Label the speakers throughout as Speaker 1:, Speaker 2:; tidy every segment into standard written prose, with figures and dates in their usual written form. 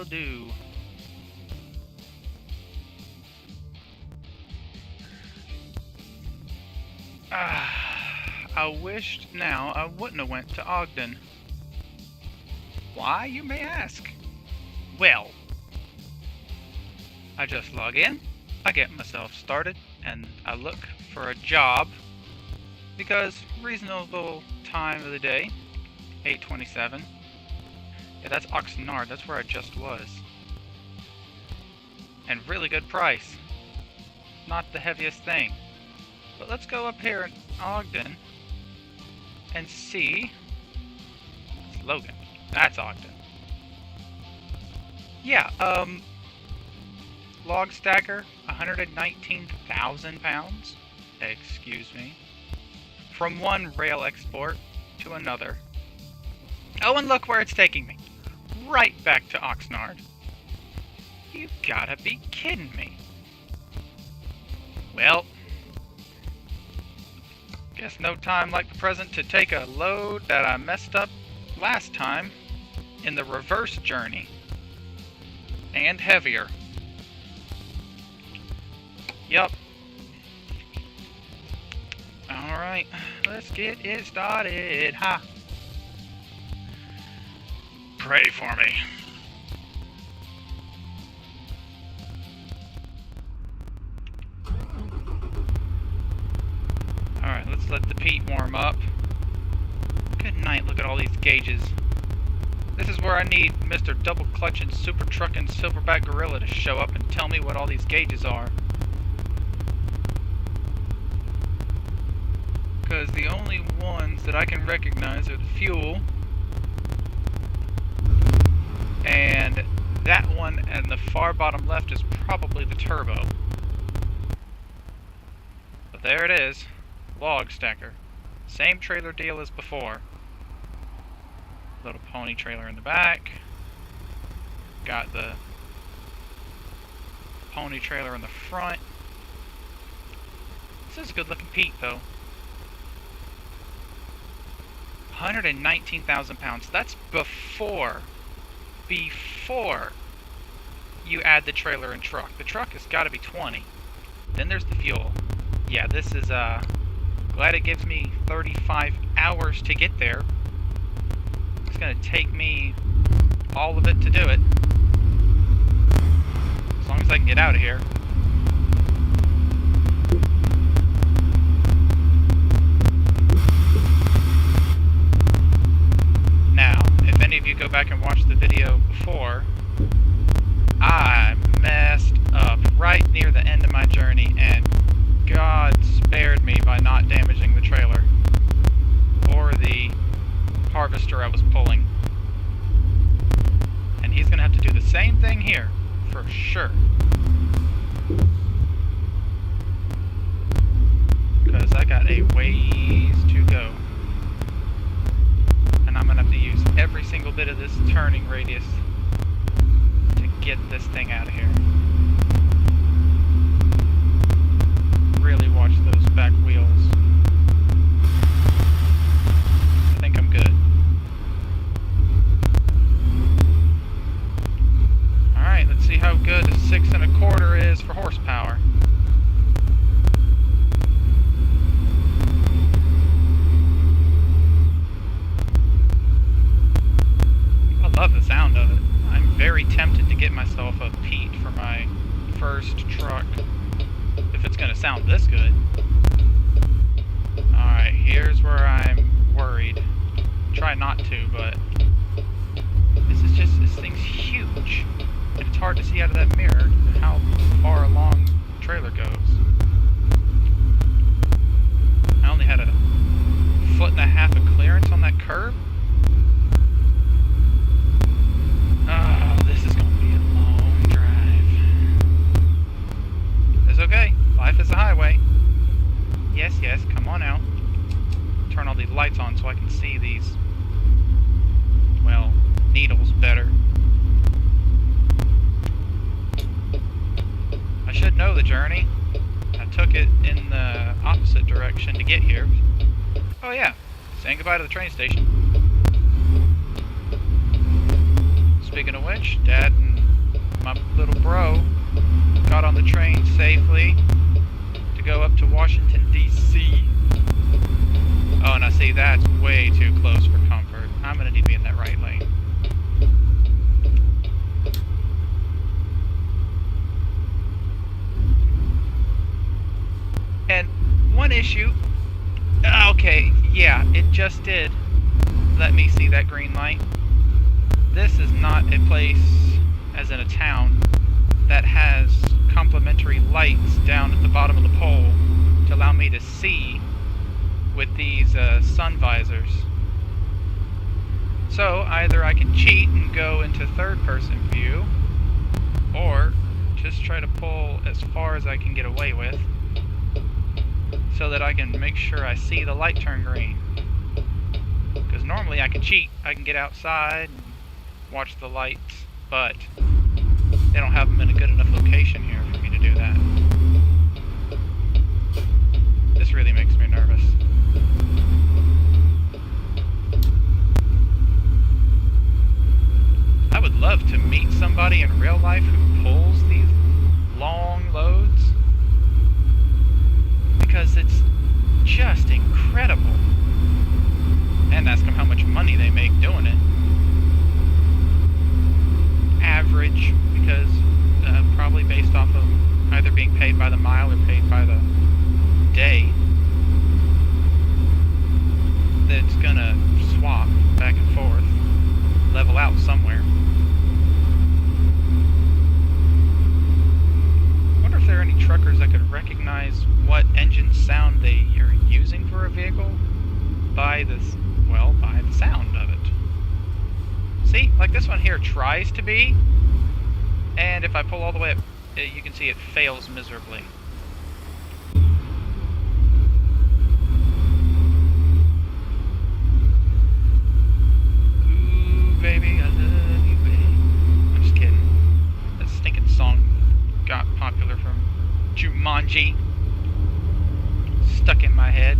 Speaker 1: will do. I wished now I wouldn't have went to Ogden. Why, you may ask? Well, I just log in, I get myself started, and I look for a job because reasonable time of the day, 8:27. Yeah, that's Oxnard, that's where I just was. And really good price. Not the heaviest thing. But let's go up here in Ogden and see. It's Logan. That's Ogden. Yeah, log stacker, 119,000 pounds. Excuse me. From one rail export to another. Oh, and look where it's taking me. Right back to Oxnard. You gotta be kidding me. Well, guess no time like the present to take a load that I messed up last time in the reverse journey. And heavier. Yup. Alright, let's get it started. Ha! Pray for me. Alright, let's let the peat warm up. Good night, look at all these gauges. This is where I need Mr. Double Clutching, Super Truckin' Silverback Gorilla to show up and tell me what all these gauges are. Because the only ones that I can recognize are the fuel, and that one and the far bottom left is probably the turbo. But there it is. Log stacker. Same trailer deal as before. Little pony trailer in the back. Got the pony trailer in the front. This is a good looking peat though. 119,000 pounds. That's before you add the trailer and truck. The truck has got to be 20. Then there's the fuel. Yeah, this is glad it gives me 35 hours to get there. It's gonna take me all of it to do it. As long as I can get out of here. Now, if any of you go back and watch the video before, I messed up right near the end of my journey, and God spared me by not damaging the trailer or the harvester I was pulling. And he's gonna have to do the same thing here, for sure. Because I got a ways to go. And I'm gonna have to use every single bit of this turning radius to get this thing out of here. Really watch those back wheels. I think I'm good. Alright, let's see how good a 6 1/4 is for horsepower. I love the sound of it. I'm very tempted to get myself a Pete for my first truck. If it's gonna sound this good. Alright, here's where I'm worried. Try not to, but this thing's huge. And it's hard to see out of that mirror how far along the trailer goes. I only had a 1.5 foot of clearance on that curb. Oh, this is gonna be a long drive. It's okay. Life is a highway. Yes, yes, come on out. Turn all these lights on so I can see these, well, needles better. I should know the journey. I took it in the opposite direction to get here. Oh yeah, saying goodbye to the train station. speaking of which, Dad and my little bro got on the train safely to go up to Washington, D.C. Oh, now see, that's way too close for comfort. I'm gonna need to be in that right lane. And one issue... Okay, yeah, it just did let me see that green light. This is not a place, as in a town, that has complimentary lights down at the bottom of the pole to allow me to see with these sun visors. So either I can cheat and go into third-person view, or just try to pull as far as I can get away with, so that I can make sure I see the light turn green. Because normally I can cheat, I can get outside and watch the lights, but they don't have them in a good enough location here for me to do that. This really makes me nervous. I would love to meet somebody in real life who pulls these long loads, because it's just incredible. And ask them how much money they make doing it. Average, because probably based off of either being paid by the mile or paid by the day, that's gonna swap back and forth, level out somewhere. I wonder if there are any truckers that could recognize what engine sound they are using for a vehicle by this, well, by the sound of it. See, like this one here tries to be, and if I pull all the way up, you can see it fails miserably. Ooh, baby, I love you, baby. I'm just kidding. That stinking song got popular from Jumanji. Stuck in my head.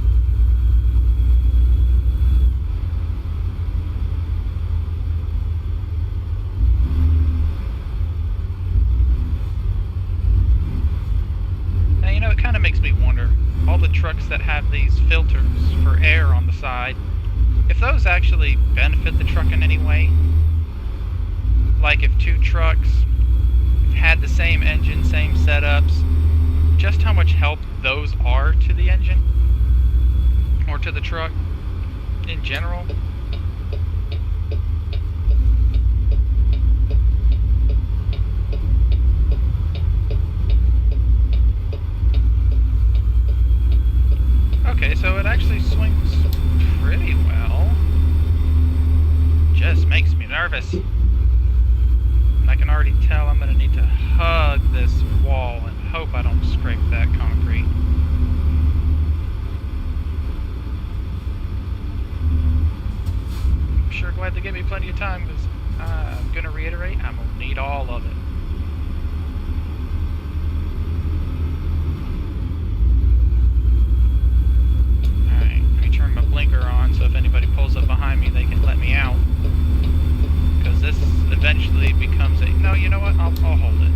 Speaker 1: Now, you know, it kind of makes me wonder, all the trucks that have these filters for air on the side, if those actually benefit the truck in any way. Like if two trucks had the same engine, same setups, just how much help those are to the engine or to the truck in general. Okay, so it actually swings pretty well. Just makes me nervous. And I can already tell I'm going to need to hug this wall and hope I don't scrape that concrete. I'm sure glad they gave me plenty of time, because I'm going to reiterate, I'm going to need all of it. Alright, let me turn my blinker on so if anybody pulls up behind me they can let me out. Because this eventually becomes a... No, you know what? I'll hold it.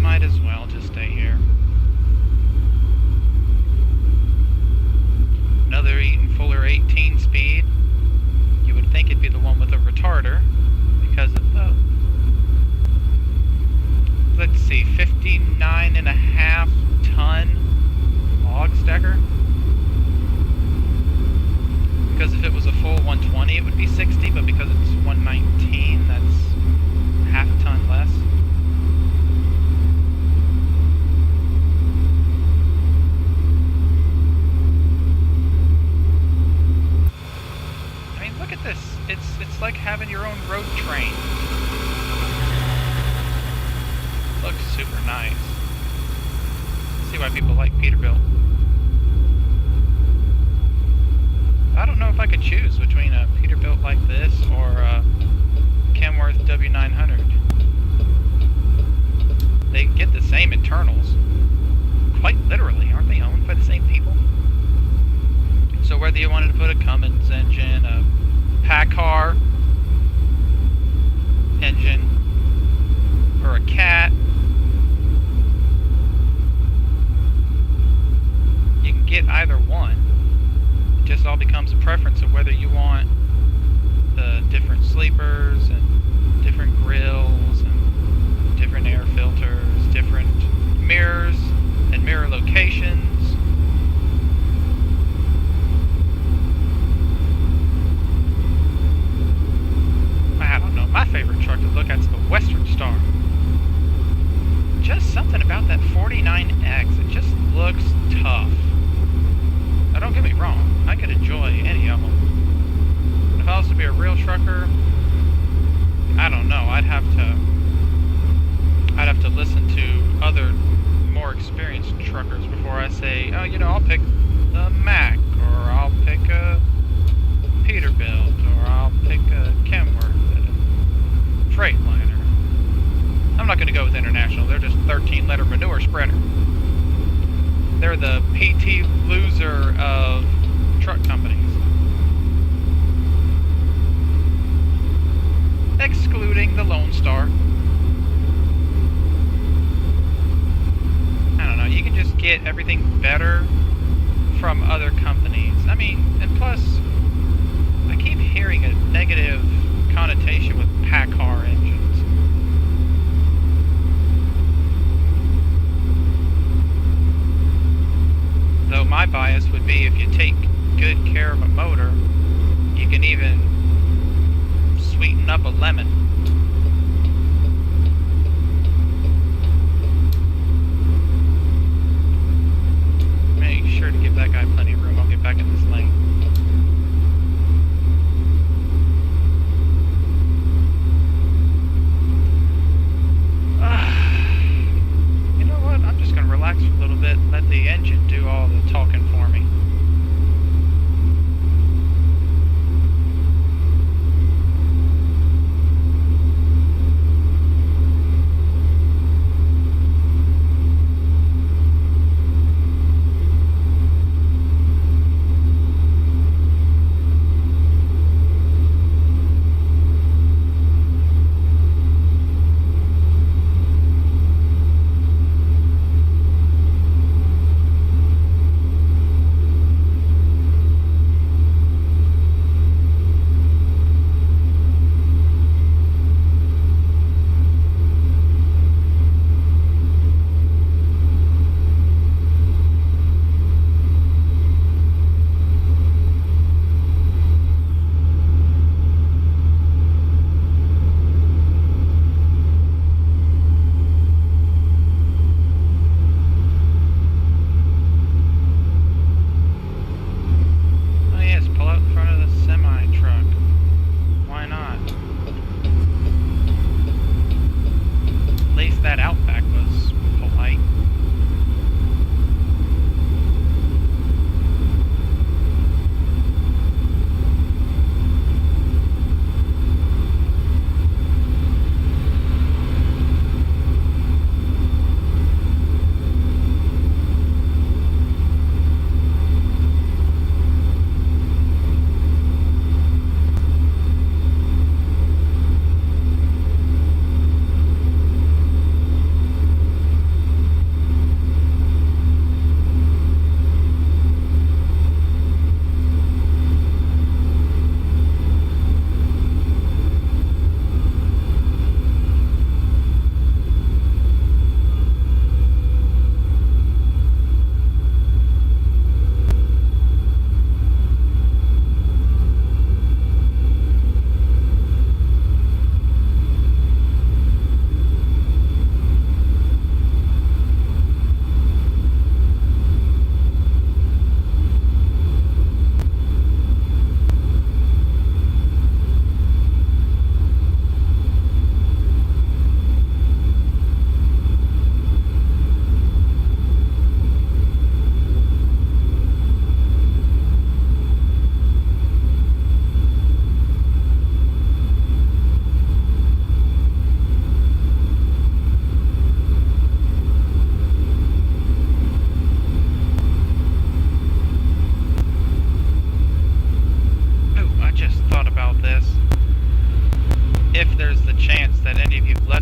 Speaker 1: Might as well just stay here. Another Eaton Fuller 18 speed. You would think it'd be the one with a retarder because of the... Let's see, 59.5 ton log stacker. Because if it was a full 120, it would be 60, but because it's 119, that's half a ton less. I mean, look at this. It's like having your own road train. Looks super nice. See why people like Peterbilt. I don't know if I could choose between a Peterbilt like this or a Kenworth W900. They get the same internals. Quite literally, aren't they owned by the same people? So whether you wanted to put a Cummins engine, a pack car engine or a cat. You can get either one. It just all becomes a preference of whether you want the different sleepers and different grills and different air filters, different mirrors and mirror locations. I don't know, my favorite truck to look at is the Western Star. Just something about that 49X, it just looks tough. Now don't get me wrong, I could enjoy any of them. But if I was to be a real trucker, I don't know, I'd have to listen to other more experienced truckers before I say, oh, you know, I'll pick a Mack, or I'll pick a Peterbilt, or I'll pick a Kenworth, a Freightliner. I'm not going to go with International, they're just 13-letter manure spreader. They're the PT loser of truck companies. Excluding the Lone Star. I don't know, you can just get everything better from other companies. I mean, and plus, I keep hearing a negative connotation with PACCAR engines. Though my bias would be if you take good care of a motor, you can even sweeten up a lemon. Make sure to give that guy plenty of room. I'll get back in this lane. You know what? I'm just going to relax for a little bit and let the engine do all the talking for me.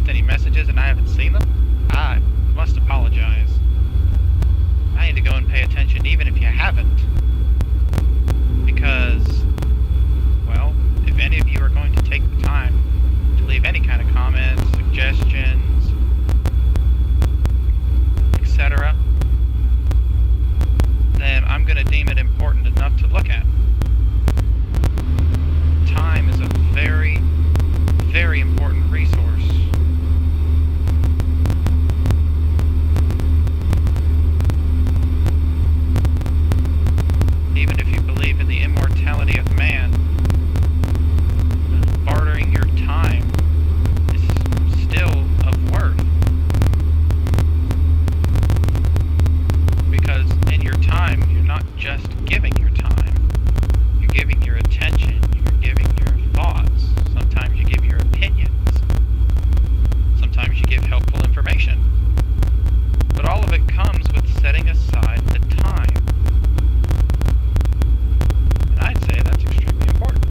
Speaker 1: any messages and I haven't seen them, I must apologize. I need to go and pay attention even if you haven't. Because, well, if any of you are going to take the time to leave any kind of comments, suggestions, etc., then I'm going to deem it important enough to look at. Time is a very, very important resource. Even if you believe in the immortality of man, bartering your time is still of worth. Because in your time, you're not just giving your time, you're giving your attention, you're giving your thoughts, sometimes you give your opinions, sometimes you give helpful information. But all of it comes with setting aside the time. And I'd say that's extremely important.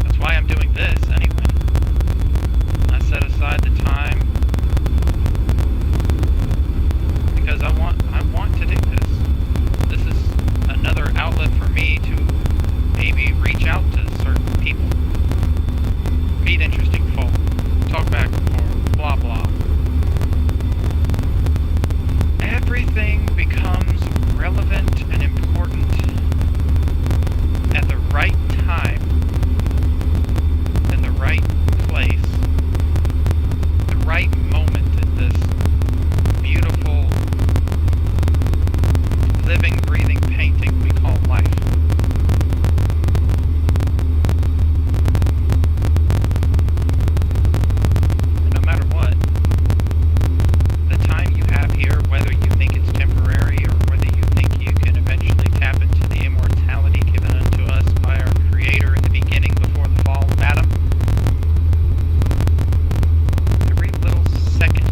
Speaker 1: That's why I'm doing this anyway. I set aside the time because I want to do this. This is another outlet for me to maybe reach out to certain people, meet interesting folk, talk back and forth, blah blah. Everything becomes relevant and important at the right time, in the right place, the right moment in this beautiful, living, breathing painting we call life. And no matter what, the time you have here, whether you think it's temporary or whether you think you can eventually tap into the immortality given unto us by our Creator in the beginning before the fall of Adam, every little second,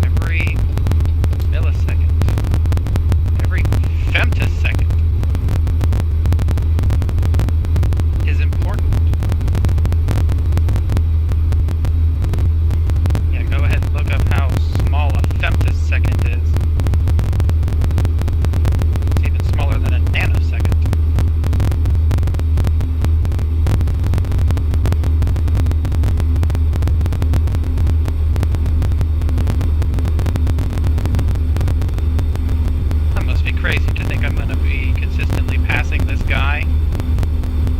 Speaker 1: every millisecond, every femtosecond is important. Yeah, go ahead and look up how small a femtosecond is. It's even smaller than a nanosecond. I must be crazy to think I'm going to be consistently passing this guy,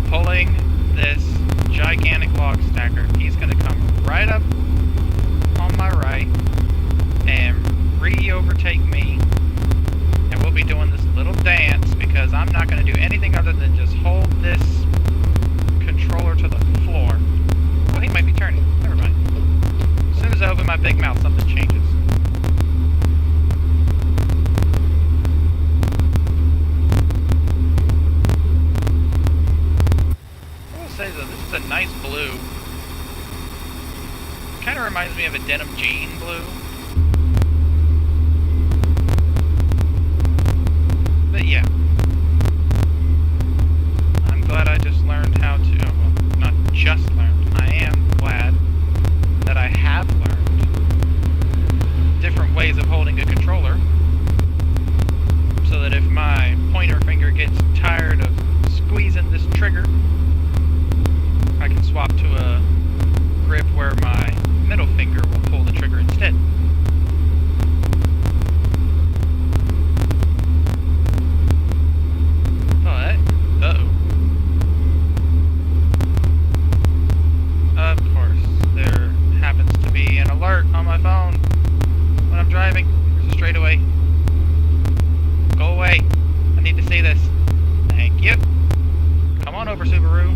Speaker 1: pulling this gigantic log stacker. He's going to come right up on my right and re-overtake me, and we'll be doing this little dance because I'm not going to do anything other than just hold this controller to the floor. Oh, he might be turning. Never mind. As soon as I open my big mouth, something changes. I will say though, this is a nice blue. Kind of reminds me of a denim jean blue. But yeah. I'm glad I just learned how to, well, not just learned, I am glad that I have learned different ways of holding a controller, so that if my pointer finger gets tired of squeezing this trigger, I can swap to a grip where my middle finger will pull the trigger instead. But, of course, there happens to be an alert on my phone when I'm driving. There's a straightaway. Go away. I need to see this. Thank you. Come on over, Subaru.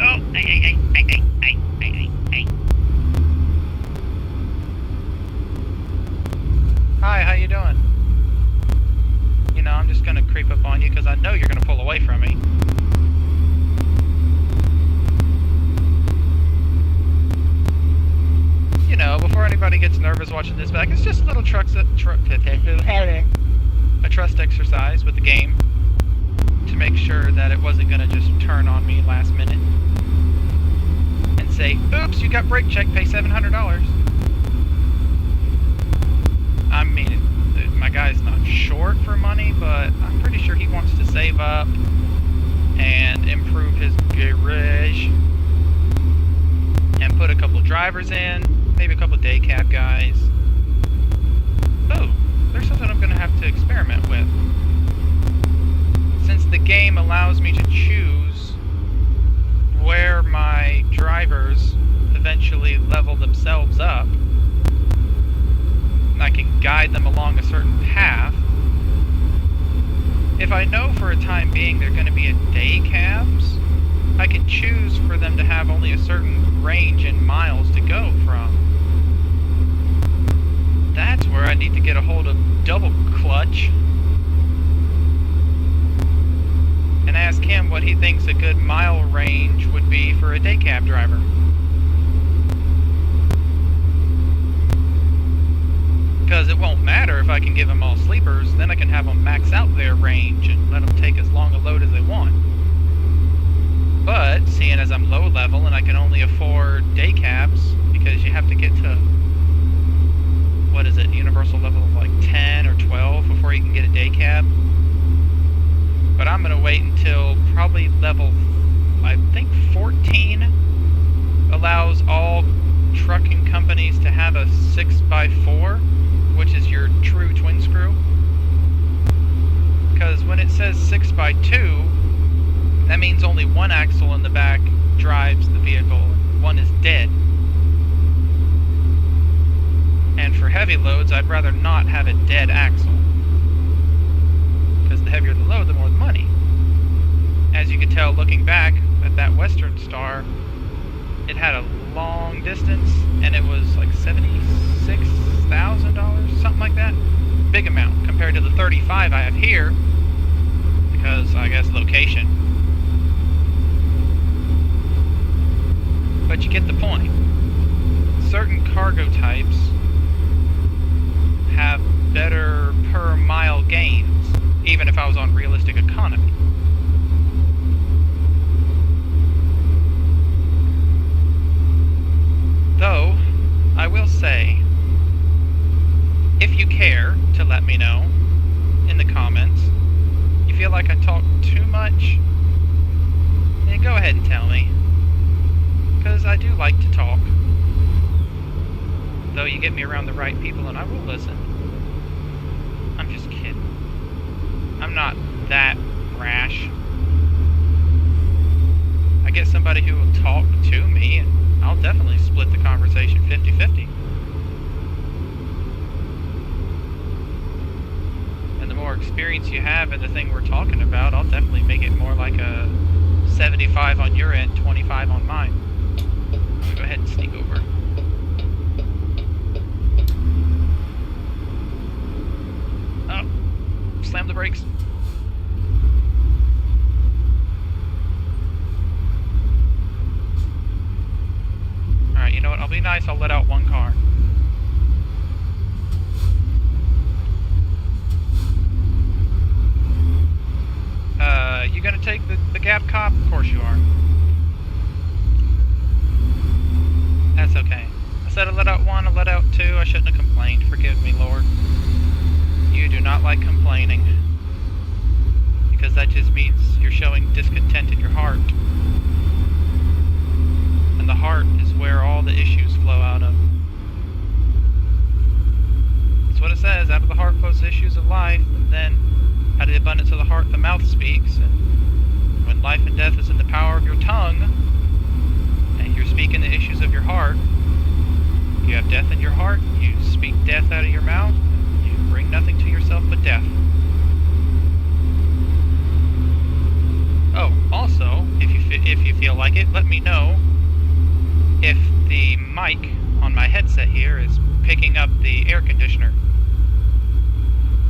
Speaker 1: Oh, hey. Hi, how you doing? You know, I'm just gonna creep up on you because I know you're gonna pull away from me. You know, before anybody everybody gets nervous watching this back. It's just a little a trust exercise with the game to make sure that it wasn't going to just turn on me last minute and say, oops, you got brake check, pay $700. I mean, my guy's not short for money, but I'm pretty sure he wants to save up and improve his garage and put a couple drivers in, maybe a couple day cab guys. Oh, there's something I'm going to have to experiment with. Since the game allows me to choose where my drivers eventually level themselves up, and I can guide them along a certain path, if I know for a time being they're going to be in day cabs, I can choose for them to have only a certain range in miles to go from. That's where I need to get a hold of Double Clutch and ask him what he thinks a good mile range would be for a day cab driver. Because it won't matter if I can give them all sleepers, then I can have them max out their range and let them take as long a load as they want. But, seeing as I'm low level and I can only afford day cabs, because you have to get to, what is it, universal level of like 10 or 12 before you can get a day cab. But I'm going to wait until probably level, I think 14 allows all trucking companies to have a 6x4, which is your true twin screw. Because when it says 6x2, that means only one axle in the back drives the vehicle, and one is dead. And for heavy loads, I'd rather not have a dead axle. Because the heavier the load, the more the money. As you can tell looking back at that Western Star, it had a long distance, and it was like $76,000, something like that. Big amount compared to the 35 I have here, because I guess location. But you get the point. Certain cargo types have better per mile gains, even if I was on realistic economy. Though, I will say, if you care to let me know in the comments, you feel like I talk too much, then go ahead and tell me. Because I do like to talk. Though you get me around the right people and I will listen. I'm just kidding. I'm not that rash. I get somebody who will talk to me and I'll definitely split the conversation 50-50. And the more experience you have in the thing we're talking about, I'll definitely make it more like a 75 on your end, 25 on mine. Go ahead and sneak over. Oh, slam the brakes. Alright, you know what? I'll be nice. I'll let out one car. You gonna take the gap cop? Of course you are. That's okay. I said I let out one, I let out two. I shouldn't have complained. Forgive me, Lord. You do not like complaining. Because that just means you're showing discontent in your heart. And the heart is where all the issues flow out of. That's what it says. Out of the heart flows the issues of life. And then, out of the abundance of the heart, the mouth speaks. And when life and death is in the power of your tongue, and you're speaking the issues of your heart, you have death in your heart, you speak death out of your mouth, you bring nothing to yourself but death. Oh, also, if you feel like it, let me know if the mic on my headset here is picking up the air conditioner.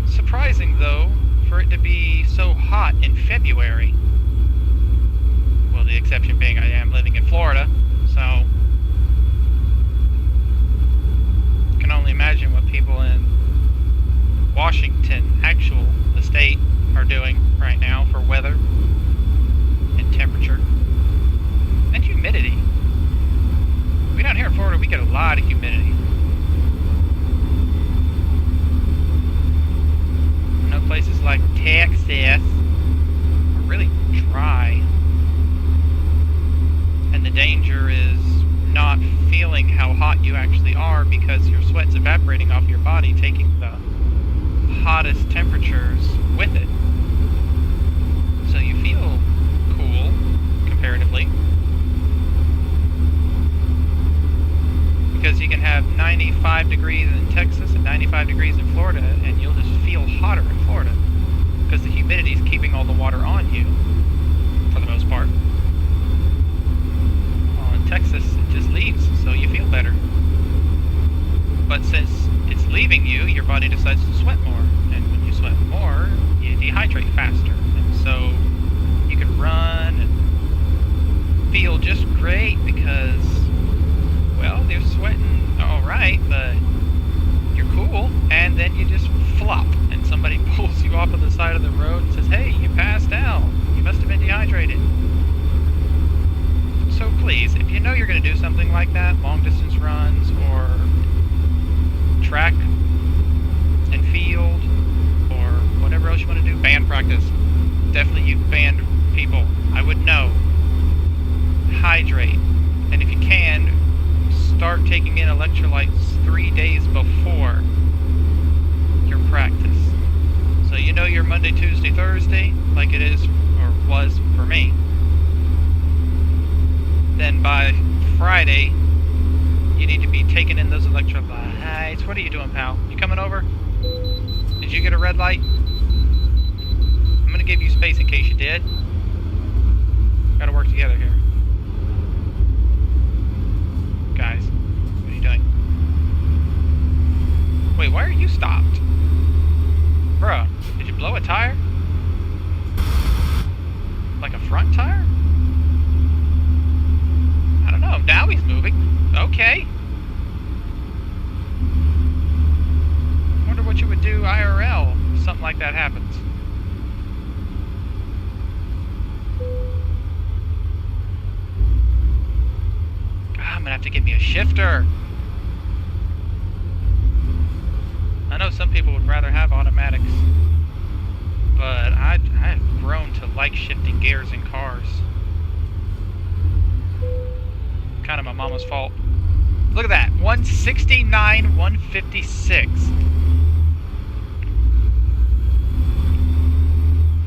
Speaker 1: Surprising, though, for it to be so hot in February. Well, the exception being I am living in Florida, so evaporating off your body, taking the hottest temperatures with it. So you feel cool, comparatively. Because you can have 95 degrees in Texas and 95 degrees in Florida, and you'll just feel hotter in Florida. Because the humidity is keeping all the water on you, for the most part. Well, in Texas, it just leaves, so you feel better. But since it's leaving you, your body decides to sweat more. And when you sweat more, you dehydrate faster. And so you can run and feel just great because, well, you're sweating alright, but you're cool. And then you just flop. And somebody pulls you off of the side of the road and says, hey, you passed out. You must have been dehydrated. So please, if you know you're going to do something like that, long distance runs or track and field or whatever else you want to do, band practice. Definitely you band people. I would know. Hydrate. And if you can, start taking in electrolytes 3 days before your practice. So you know your Monday, Tuesday, Thursday, like it is or was for me. Then by Friday, you need to be taking in those electrolytes. What are you doing, pal? You coming over? Did you get a red light? I'm gonna give you space in case you did. Gotta work together here. Guys, what are you doing? Wait, why are you stopped? Bruh, did you blow a tire? Like a front tire? I don't know, now he's moving. Okay. Wonder what you would do IRL if something like that happens. God, I'm gonna have to get me a shifter. I know some people would rather have automatics, but I've grown to like shifting gears in cars. Kind of my mama's fault. Look at that, 169, 156.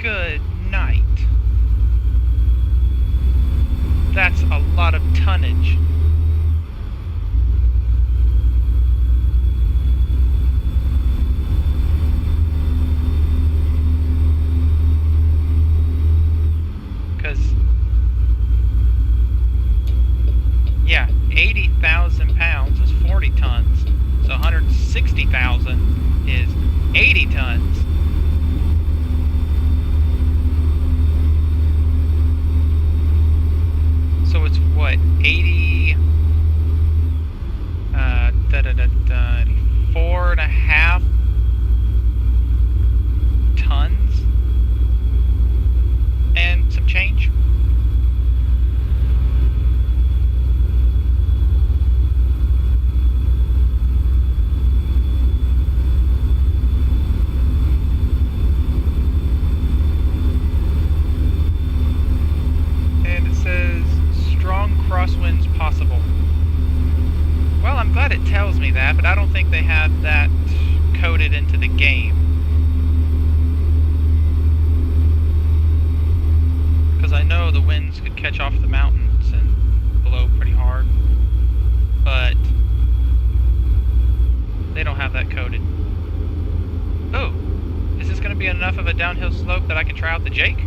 Speaker 1: Good night. That's a lot of tonnage. Because, yeah, 80,000 pounds is 40 tons. So 160,000 is 80 tons. So it's what, 80, 4.5 tons and some change. And it says strong crosswinds possible. Well, I'm glad it tells me that, but I don't think they have that coded into the game. Because I know the winds could catch off the mountains and blow pretty hard, but they don't have that coded. Oh, is this going to be enough of a downhill slope that I can try out the Jake?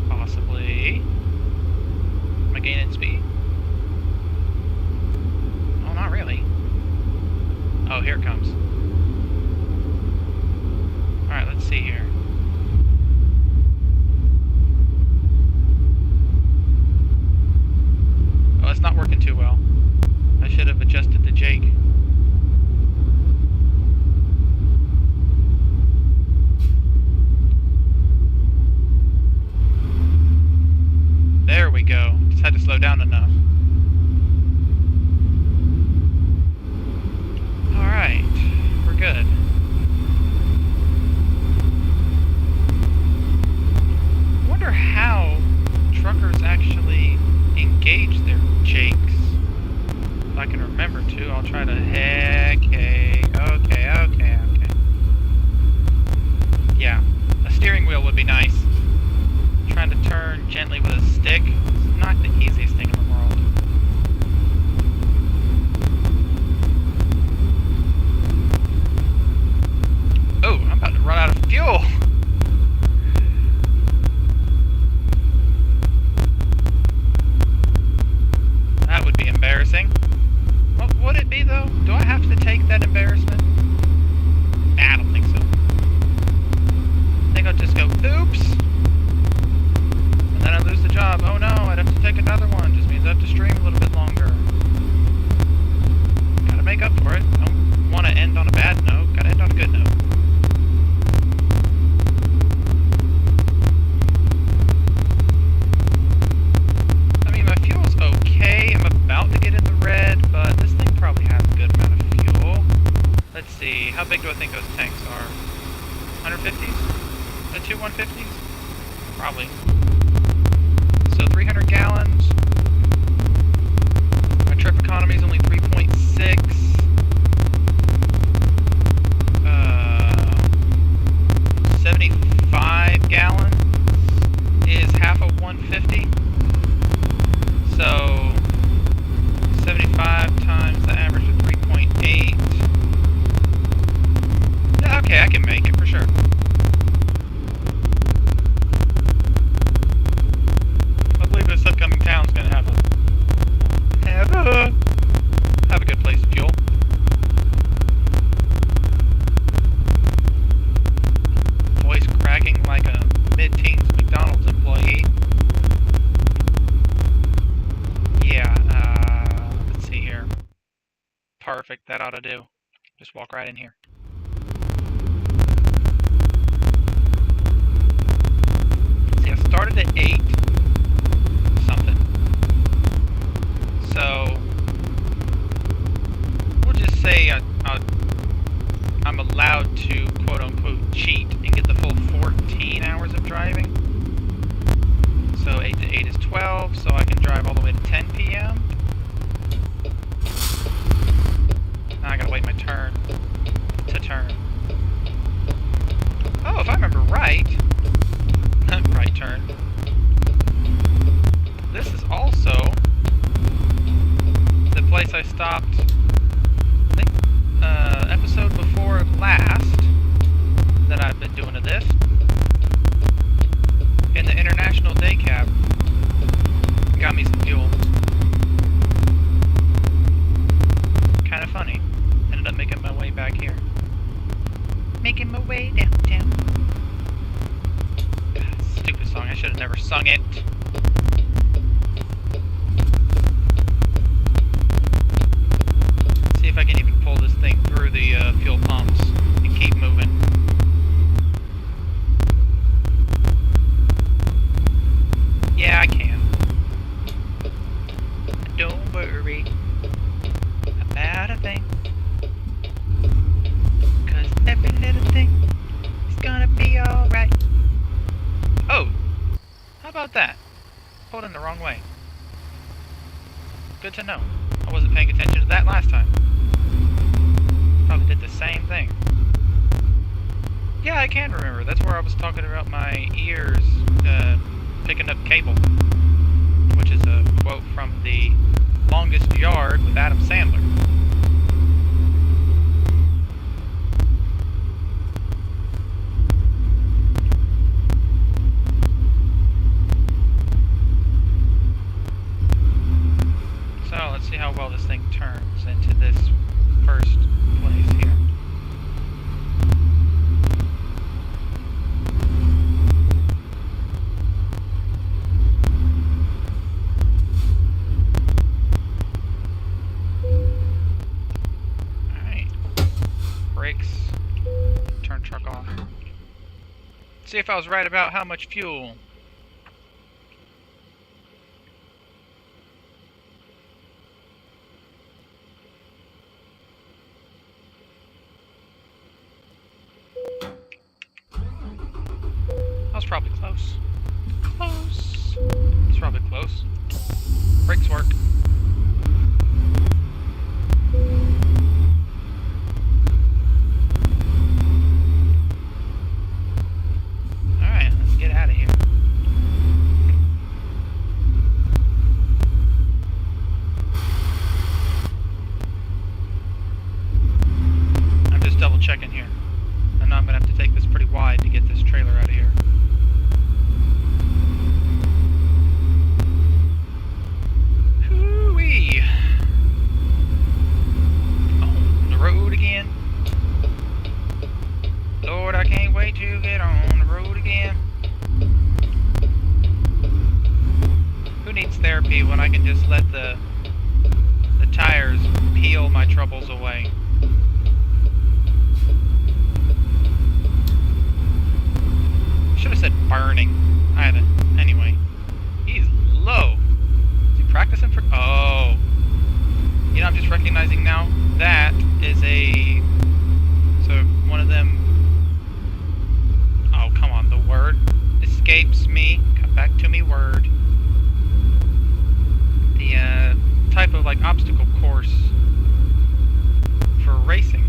Speaker 1: Possibly. Am I gaining speed? Oh, not really. Oh, here it comes. Alright, let's see here. Oh, it's not working too well. I should have adjusted the Jake. There we go. Just had to slow down enough. Alright, we're good. see, how big do I think those tanks are? 150s? The two 150s? Probably. So 300 gallons. My trip economy is only 3.6. 75 gallons is half of 150. So 75 times the average of 3.8. Yeah, okay, I can make it for sure. I believe this upcoming town's gonna have a good place to fuel. Voice cracking like a mid-teens McDonald's employee. Yeah, let's see here. Perfect, that ought to do. Just walk right in here. See, I started at 8 something. So, we'll just say I'm allowed to quote-unquote cheat and get the full 14 hours of driving. So 8 to 8 is 12, so I can drive all the way to 10 p.m. Now I gotta wait my turn to turn. Oh, if I remember right, right turn. This is also the place I stopped, I think, episode before last that I've been doing to this. In the International Day Cab. Got me some fuel. Kind of funny. Ended up making my way back here. Making my way downtown. Stupid song. I should have never sung it. See if I can even pull this thing through the fuel pumps and keep moving. Yeah, I can. Don't worry about a thing, 'cause every little thing is gonna be alright. Oh, how about that? Pulled in the wrong way. Good to know. I wasn't paying attention to that last time. Probably did the same thing. Yeah, I can remember. That's where I was talking about my ears picking up cable, which is a quote from The Longest Yard with Adam Sandler. So let's see how well this thing turns into this first place here. Turn truck off. See if I was right about how much fuel. I was probably close. Close. It's probably close. Brakes work. Checking here. I know I'm gonna have to take this pretty wide to get this trailer out of here. Hoo-wee! On the road again. Lord, I can't wait to get on the road again. Who needs therapy when I can just let the tires peel my troubles away? Should have said burning. Anyway. He's low. Is he practicing for... Oh. You know, I'm just recognizing now that is a type of like obstacle course for racing.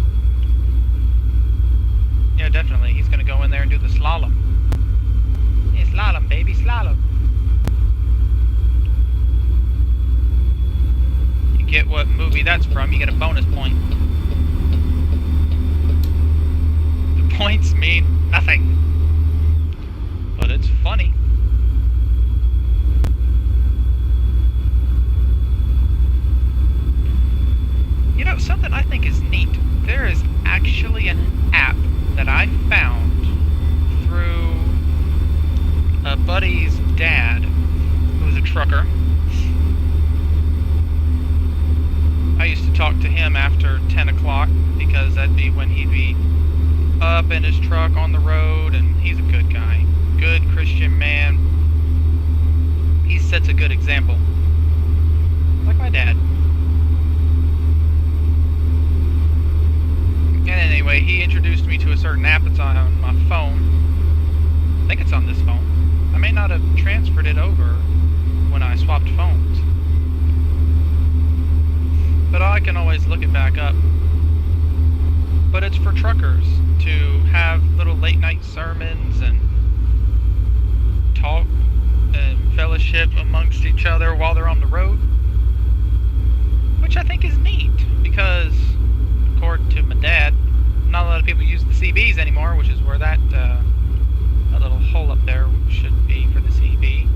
Speaker 1: Yeah, definitely. He's gonna go in there and do the slalom. Yeah, slalom, baby, slalom. You get what movie that's from, you get a bonus point. The points mean nothing. But it's funny. You know, something I think is neat. There is actually an app that I found through a buddy's dad, who was a trucker. I used to talk to him after 10 o'clock, because that'd be when he'd be up in his truck on the road, and he's a good guy. Good Christian man. He sets a good example. Like my dad. And anyway, he introduced me to a certain app that's on my phone. I think it's on this phone. I may not have transferred it over when I swapped phones. But I can always look it back up. But it's for truckers to have little late night sermons and talk and fellowship amongst each other while they're on the road. Which I think is neat, because according to my dad, not a lot of people use the CBs anymore, which is where that little hole up there should be for the CB.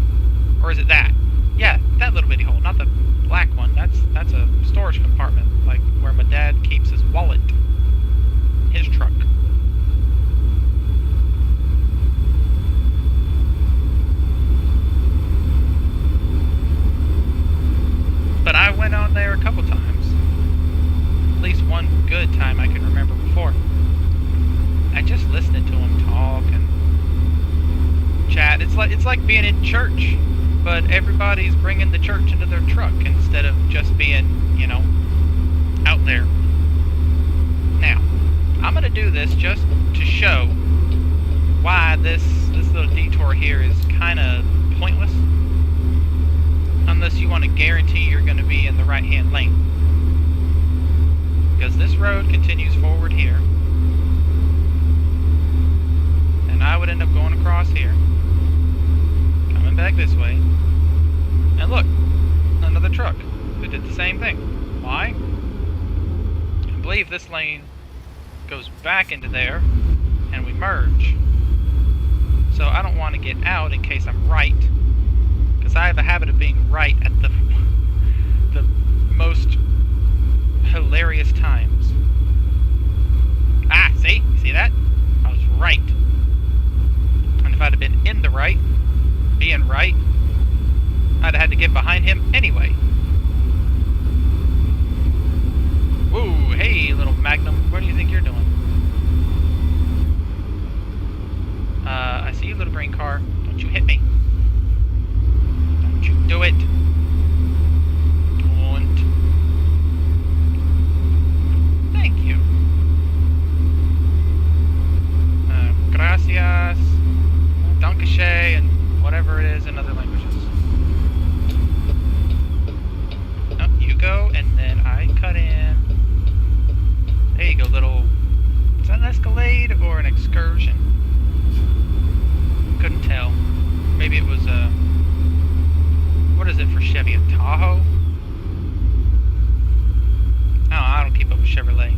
Speaker 1: Or is it that? Yeah, that little bitty hole, not the black one. That's a storage compartment, like where my dad keeps his wallet, his truck. But I went on there a couple times. At least one good time I can remember before. I just listened to him talk and chat. It's like being in church, but everybody's bringing the church into their truck instead of just being, you know, out there. Now, I'm gonna do this just to show why this little detour here is kind of pointless, unless you want to guarantee you're going to be in the right-hand lane. Because this road continues forward here, and I would end up going across here, coming back this way, and look, another truck who did the same thing. Why? I believe this lane goes back into there, and we merge. So I don't want to get out in case I'm right, because I have a habit of being right at the most hilarious times. Ah, see? See that? I was right. And if I'd have been in the right, being right, I'd have had to get behind him anyway. Whoa, hey, little Magnum, what do you think you're doing? I see you, little green car. Don't you hit me. Don't you do it. Don't. Thank you. Gracias. Dankeschön, and whatever it is in other languages. Oh, you go, and then I cut in. There you go, little... Is that an Escalade or an Excursion? Couldn't tell. Maybe it was a... What is it for Chevy? A Tahoe? Oh, I don't keep up with Chevrolet.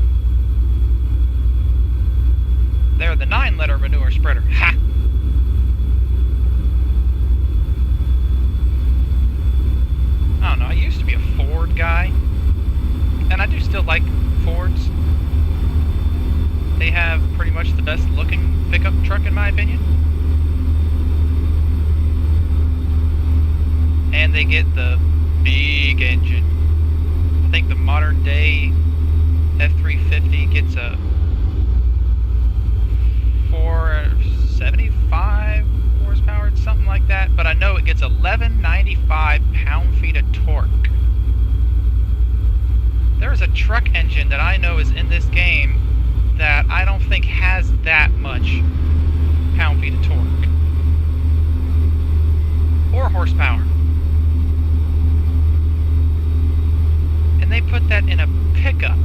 Speaker 1: They're the 9-letter manure spreader. Ha! I don't know, I used to be a Ford guy. And I do still like Fords. They have pretty much the best looking pickup truck in my opinion. And they get the big engine. I think the modern day F350 gets a 475 horsepower, something like that. But I know it gets 1195 pound-feet of torque. There's a truck engine that I know is in this game that I don't think has that much pound-feet of torque. Or horsepower. and they put that in a pickup.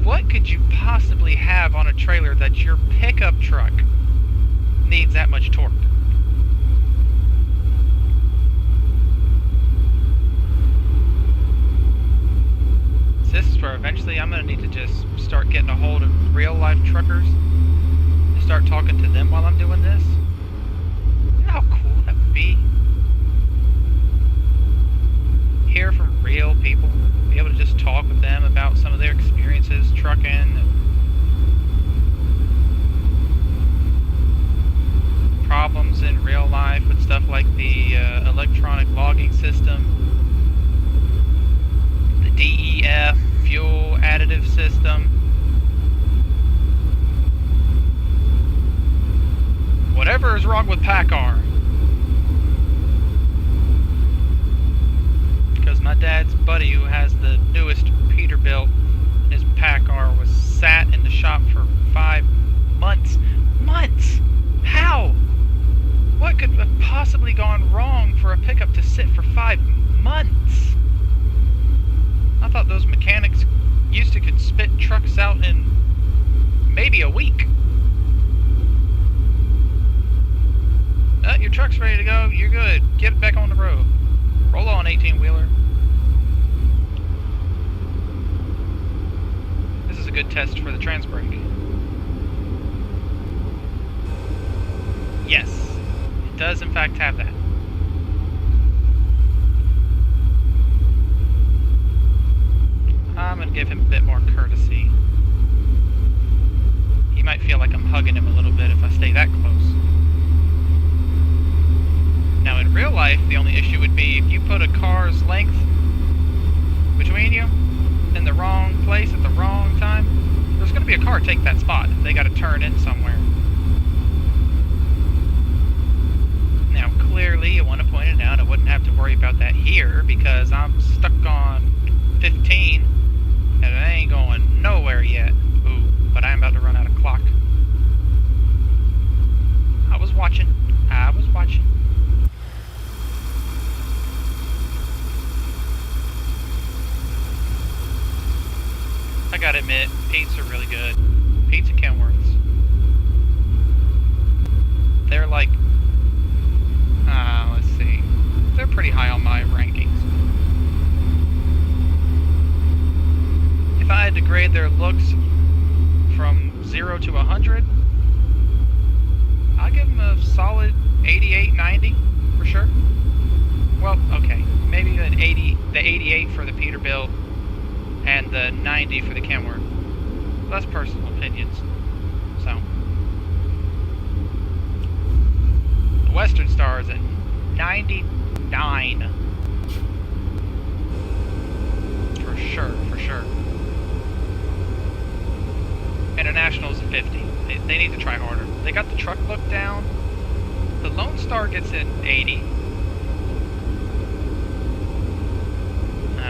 Speaker 1: What could you possibly have on a trailer that your pickup truck needs that much torque? So this is where eventually I'm going to need to just start getting a hold of real life truckers and start talking to them while I'm doing this. You know how cool that would be? Hear from real people, be able to just talk with them about some of their experiences trucking and problems in real life with stuff like the electronic logging system, the DEF fuel additive system, whatever is wrong with PACCAR. Because my dad's buddy who has the newest Peterbilt, his PACCAR was sat in the shop for 5 months. Months! How? What could have possibly gone wrong for a pickup to sit for 5 months? I thought those mechanics used to could spit trucks out in maybe a week. Your truck's ready to go, you're good. Get it back on the road. Roll on, 18-wheeler. This is a good test for the trans brake. Yes, it does in fact have that. I'm going to give him a bit more courtesy. He might feel like I'm hugging him a little bit if I stay that close. Now in real life, the only issue would be if you put a car's length between you in the wrong place at the wrong time, there's going to be a car take that spot. They got to turn in somewhere. Now clearly, you want to point it out, I wouldn't have to worry about that here because I'm stuck on 15 and I ain't going nowhere yet. Ooh, but I am about to run out of clock. I was watching. I gotta admit, Pete's are really good. Pete's and Kenworth's. They're like, let's see. They're pretty high on my rankings. If I had to grade their looks from 0 to 100, I'll give them a solid 88, 90 for sure. Well, okay, maybe an 80, the 88 for the Peterbilt and the 90 for the Kenworth. That's personal opinions. So, the Western Star is a 99 for sure. International's a 50. They need to try harder. They got the truck look down. The Lone Star gets an 80.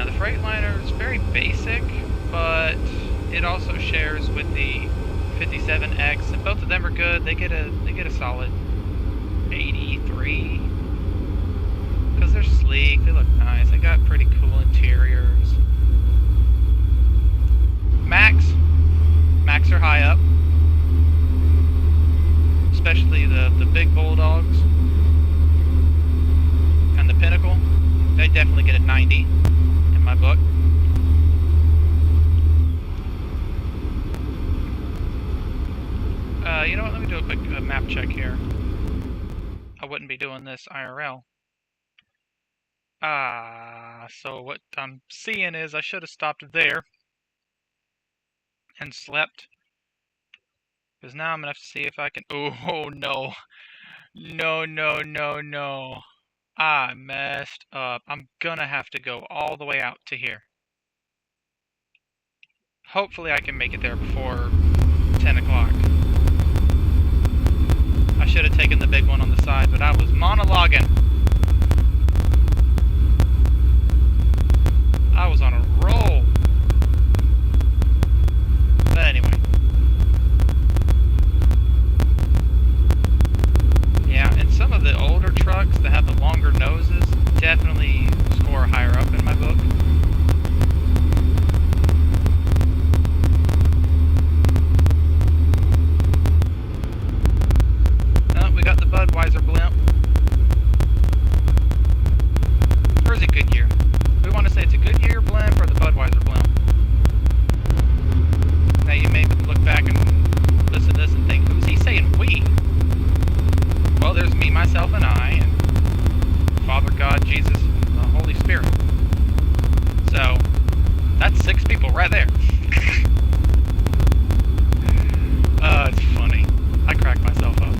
Speaker 1: The Freightliner is very basic, but it also shares with the 57X, and both of them are good. They get a solid 83 because they're sleek. They look nice. They got pretty cool interiors. Max are high up, especially the big Bulldogs and the Pinnacle. They definitely get a 90 in my book. You know what? Let me do a quick map check here. I wouldn't be doing this IRL. So what I'm seeing is I should have stopped there and slept. Because now I'm going to have to see if I can... Oh, no. No. I messed up. I'm going to have to go all the way out to here. Hopefully I can make it there before 10 o'clock. I should have taken the big one on the side, but I was monologuing. I was on a roll. But anyway. Yeah, and some of the older trucks that have the longer noses definitely 6 people right there. It's funny. I crack myself up.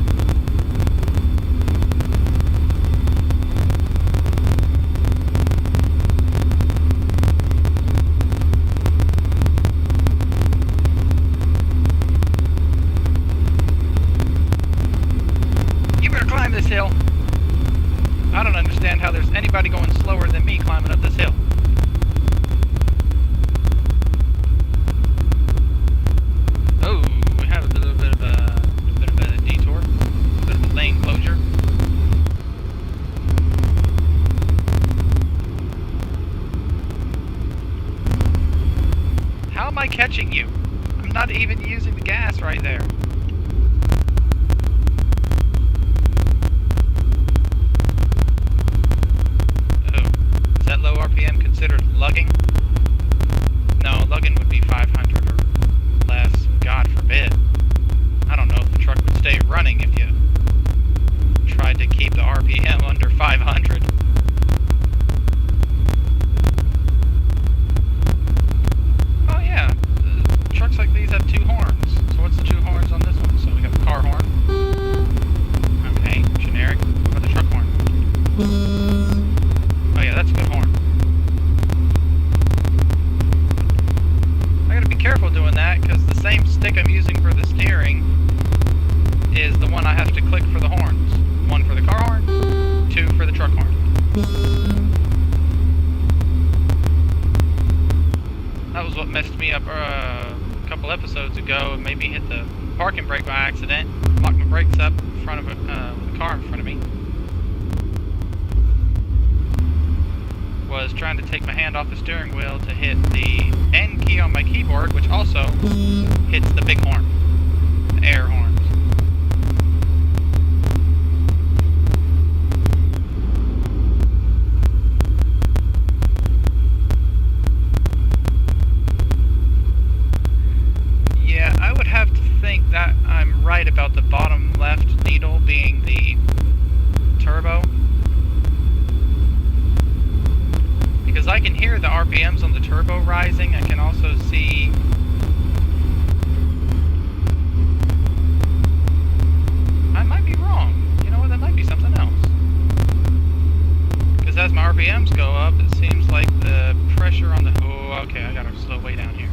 Speaker 1: You better climb this hill. I don't understand how there's anybody going slower than me climbing up this hill. Oh, we have a little bit of a detour, a bit of a lane closure. How am I catching you? I'm not even using the gas right there. Low RPM considered lugging? No, lugging would be 500 or less. God forbid. I don't know if the truck would stay running if you tried to keep the RPM under 500. Oh yeah, trucks like these have 2 horns. So what's the 2 horns on this one? So we have a car horn. Okay, generic. What about the truck horn? Oh yeah, that's a good horn. I gotta be careful doing that because the same stick I'm using for the steering is the one I have to click for the horns. 1 for the car horn, 2 for the truck horn. That was what messed me up a couple episodes ago and made me hit the parking brake by accident. Locked my brakes up in front of the car in front of me. Was trying to take my hand off the steering wheel to hit the N key on my keyboard, which also hits the big horn, the air horns. Yeah, I would have to think that I'm right about the bottom left needle being the turbo. Because I can hear the RPMs on the turbo rising, I can also see... I might be wrong. You know what, that might be something else. Because as my RPMs go up, it seems like the pressure on the... Oh, okay, I gotta slow way down here.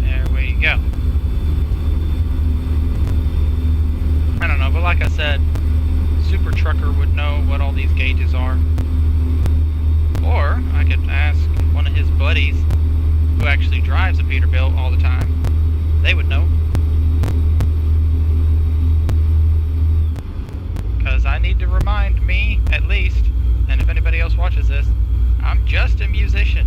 Speaker 1: There we go. I don't know, but like I said, Super Trucker would know what all these gauges are. Or I could ask one of his buddies who actually drives a Peterbilt all the time. They would know. Because I need to remind me, at least, and if anybody else watches this, I'm just a musician.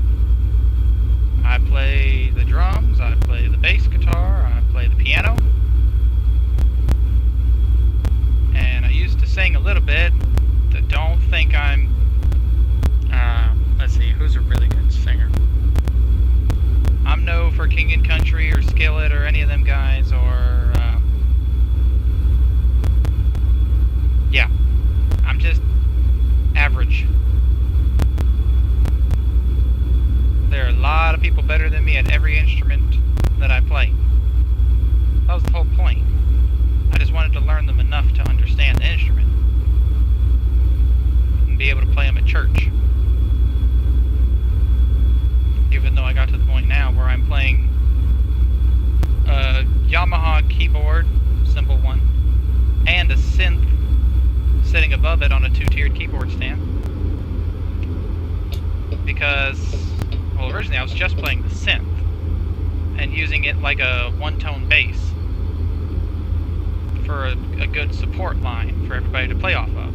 Speaker 1: I play the drums, I play the bass guitar, I play the piano. And I used to sing a little bit. Don't think I'm... let's see, who's a really good singer? I'm no for King and Country or Skillet or any of them guys, or... yeah, I'm just average. There are a lot of people better than me at every instrument that I play. That was the whole point. I just wanted to learn them enough to understand the instrument and be able to play them at church. Even though I got to the point now where I'm playing a Yamaha keyboard, simple one, and a synth sitting above it on a 2-tiered keyboard stand. Because, well, originally I was just playing the synth and using it like a one-tone bass for a good support line for everybody to play off of.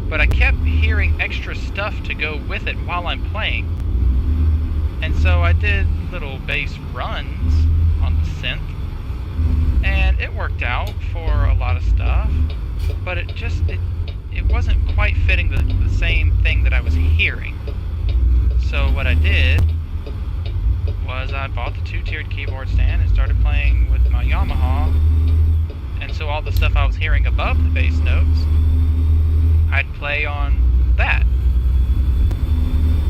Speaker 1: But I kept hearing extra stuff to go with it while I'm playing. And so I did little bass runs on the synth, and it worked out for a lot of stuff, but it wasn't quite fitting the same thing that I was hearing. So what I did was I bought the 2-tiered keyboard stand and started playing with my Yamaha, and And so all the stuff I was hearing above the bass notes, I'd play on that.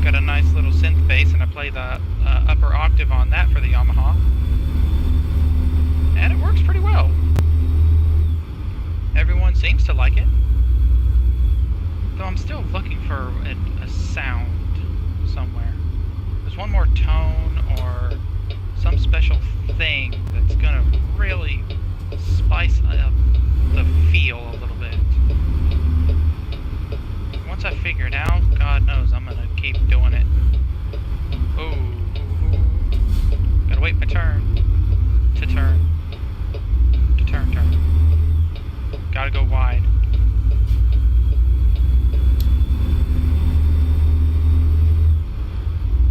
Speaker 1: Got a nice little synth bass, and I play the upper octave on that for the Yamaha. And it works pretty well. Everyone seems to like it. Though I'm still looking for a sound somewhere. There's one more tone or some special thing that's gonna really spice up the feel a little bit. Once I figure it out, God knows I'm gonna keep doing it. Ooh. Gotta wait my turn. To turn. Gotta go wide.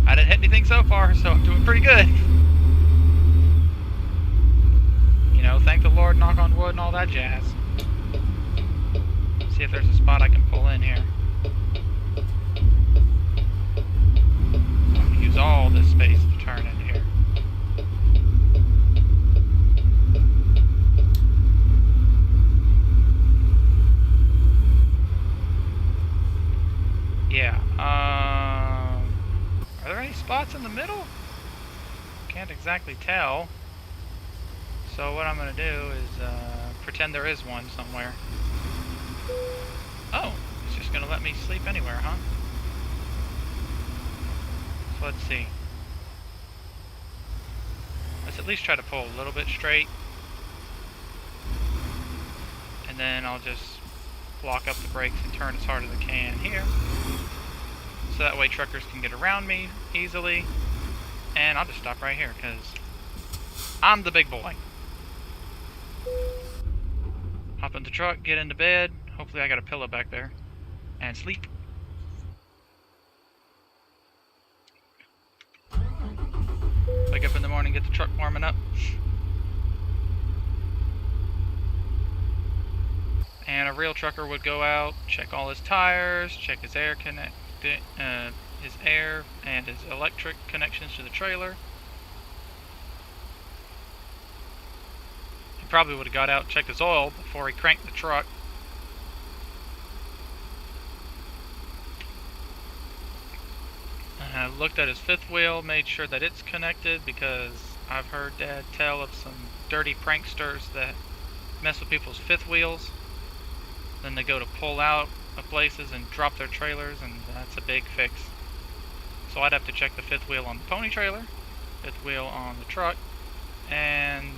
Speaker 1: I didn't hit anything so far, so I'm doing pretty good. You know, thank the Lord, knock on wood, and all that jazz. See if there's a spot I can pull in here. I'm gonna use all this space to turn into here. Yeah, are there any spots in the middle? Can't exactly tell. So what I'm gonna do is pretend there is one somewhere. Oh, it's just gonna let me sleep anywhere, huh? So let's see. Let's at least try to pull a little bit straight. And then I'll just block up the brakes and turn as hard as I can here. So that way truckers can get around me easily. And I'll just stop right here because I'm the big boy. Hop in the truck, get into bed. Hopefully I got a pillow back there. And sleep. Wake up in the morning, get the truck warming up. And a real trucker would go out, check all his tires, check his air his air and his electric connections to the trailer. He probably would have got out and checked his oil before he cranked the truck. Looked at his fifth wheel, made sure that it's connected, because I've heard Dad tell of some dirty pranksters that mess with people's fifth wheels. Then they go to pull out of places and drop their trailers, and that's a big fix. So I'd have to check the fifth wheel on the pony trailer, fifth wheel on the truck, and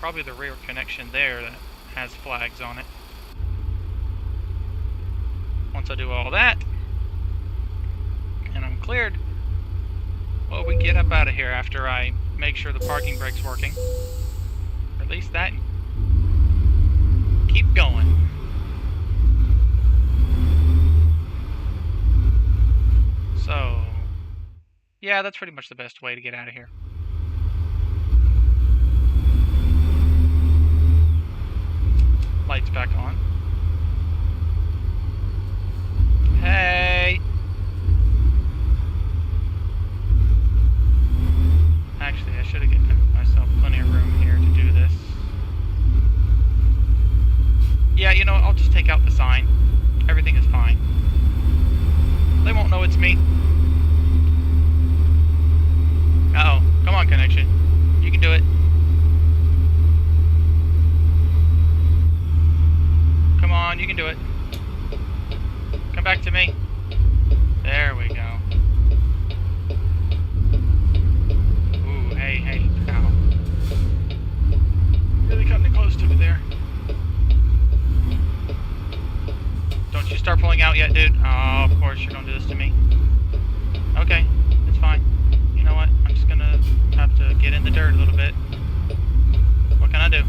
Speaker 1: probably the rear connection there that has flags on it. Once I do all that, and I'm cleared, well, we get up out of here after I make sure the parking brake's working. Release that and keep going. So, yeah, that's pretty much the best way to get out of here. Lights back on. Hey! Actually, I should have given myself plenty of room here to do this. Yeah, you know what? I'll just take out the sign. Everything is fine. They won't know it's me. Uh-oh. Come on, connection. You can do it. Come on, you can do it. Come back to me. There we go. Ooh, hey, ow. Really cutting it close to me there. Don't you start pulling out yet, dude. Oh, of course you're gonna do this to me. Okay, it's fine. You know what? I'm just gonna have to get in the dirt a little bit. What can I do?